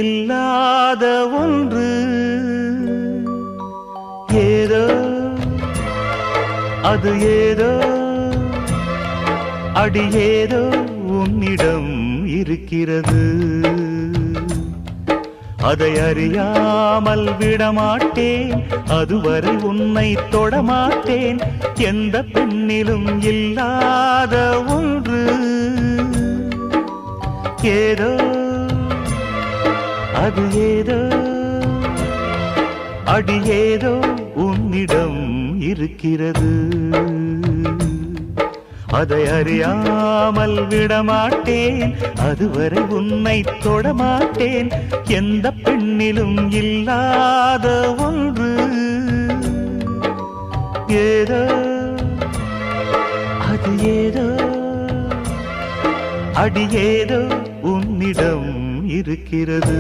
இல்லாத ஒன்று ஏதோ அது ஏதோ அடி ஏதோ உன்னிடம் இருக்கிறது. அதை அறியாமல் விடமாட்டேன், அதுவரை உன்னை தொடமாட்டேன். எந்த பெண்ணிலும் இல்லாத ஒன்று ஏதோ அது ஏதோ அடி ஏதோ உன்னிடம் இருக்கிறது. அதை அறியாமல் விடமாட்டேன், அதுவரை உன்னை தொடமாட்டேன். எந்த பெண்ணிலும் இல்லாத ஒன்று ஏதோ அது ஏதோ அடி ஏதோ உன்னிடம் இருக்கிறது.